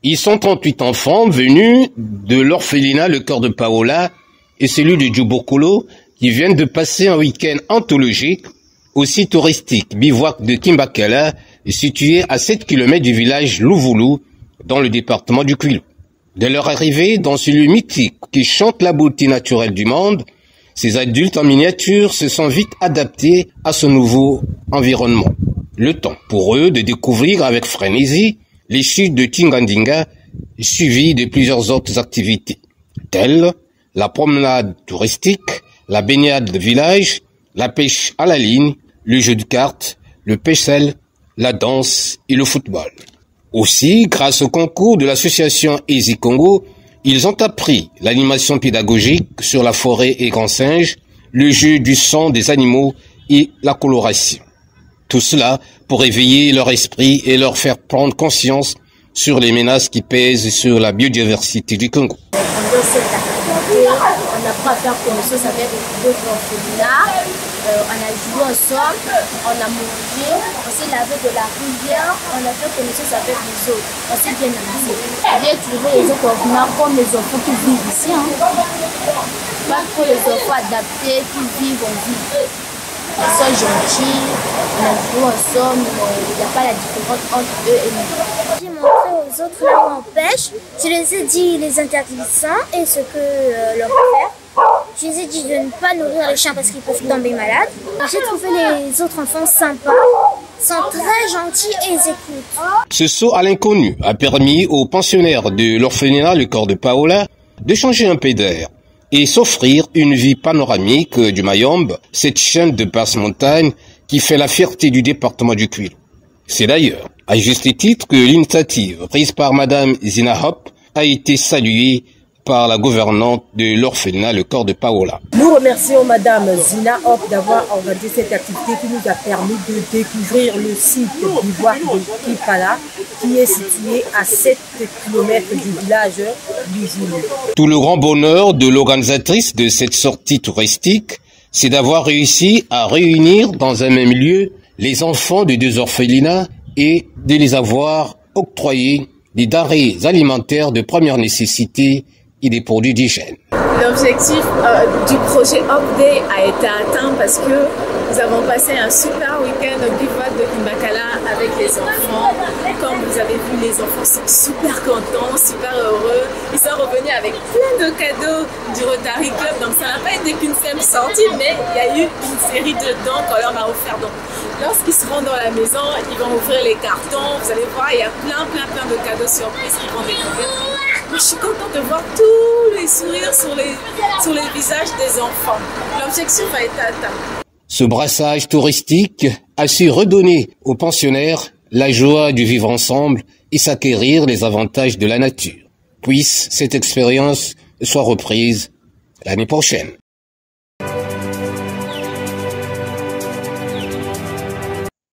Ils sont 38 enfants venus de l'orphelinat Le Cœur de Paola et celui de Djibokolo qui viennent de passer un week-end anthologique au site touristique bivouac de Kimbakala, situé à 7 km du village Louvoulou, dans le département du Kwilu. De leur arrivée dans ce lieu mythique qui chante la beauté naturelle du monde, ces adultes en miniature se sont vite adaptés à ce nouveau environnement. Le temps pour eux de découvrir avec frénésie les chutes de Tingandinga, suivies de plusieurs autres activités, telles la promenade touristique, la baignade de village, la pêche à la ligne, le jeu de cartes, le pêche-sel, la danse et le football. Aussi, grâce au concours de l'association Easy Congo, ils ont appris l'animation pédagogique sur la forêt et grands singes, le jeu du son des animaux et la coloration. Tout cela pour éveiller leur esprit et leur faire prendre conscience sur les menaces qui pèsent sur la biodiversité du Congo. On apprend à faire connaissance avec d'autres orphelinats, on a joué ensemble, on a mangé, on s'est lavé de la rivière, on a fait connaissance avec les autres, on s'est bien amusé. J'ai trouvé les autres orphelinats comme les enfants qui vivent ici. Pas trop les enfants adaptés qui vivent en ville. Ils sont gentils, on a joué ensemble, il n'y a pas la différence entre eux et nous. J'ai montré aux autres là où on pêche, je les ai dit les interdisants et ce que leur faire. Je les ai dit de ne pas nourrir les chiens parce qu'ils peuvent tomber malades. J'ai trouvé les autres enfants sympas, sont très gentils et ils écoutent. Ce saut à l'inconnu a permis aux pensionnaires de l'orphelinat Le Cœur de Paola de changer un peu d'air et s'offrir une vie panoramique du Mayombe, cette chaîne de basses montagnes qui fait la fierté du département du Kwilu. C'est d'ailleurs à juste titre que l'initiative prise par Madame Zina Hop a été saluée par la gouvernante de l'orphelinat Le Cœur de Paola. Nous remercions Madame Zina Hop d'avoir organisé cette activité qui nous a permis de découvrir le site bivouac de Kipala qui est situé à 7 km du village Louvoulou. Tout le grand bonheur de l'organisatrice de cette sortie touristique, c'est d'avoir réussi à réunir dans un même lieu les enfants de 2 orphelinats et de les avoir octroyé des denrées alimentaires de première nécessité et des produits d'hygiène. L'objectif du projet Hop Day a été atteint parce que nous avons passé un super week-end au bivouac de Kimbakala avec les enfants. Comme vous avez vu, les enfants sont super contents, super heureux. Ils sont revenus avec plein de cadeaux du Rotary Club. Donc ça n'a pas été qu'une seule sortie, mais il y a eu une série de dons qu'on leur a offert. Donc lorsqu'ils seront dans la maison, ils vont ouvrir les cartons. Vous allez voir, il y a plein de cadeaux surprises qu'ils vont découvrir. Moi, je suis contente de voir tous les sourires sur les visages des enfants. L'objectif a été atteint. Ce brassage touristique a su redonner aux pensionnaires la joie du vivre ensemble et s'acquérir les avantages de la nature. Puisse cette expérience soit reprise l'année prochaine.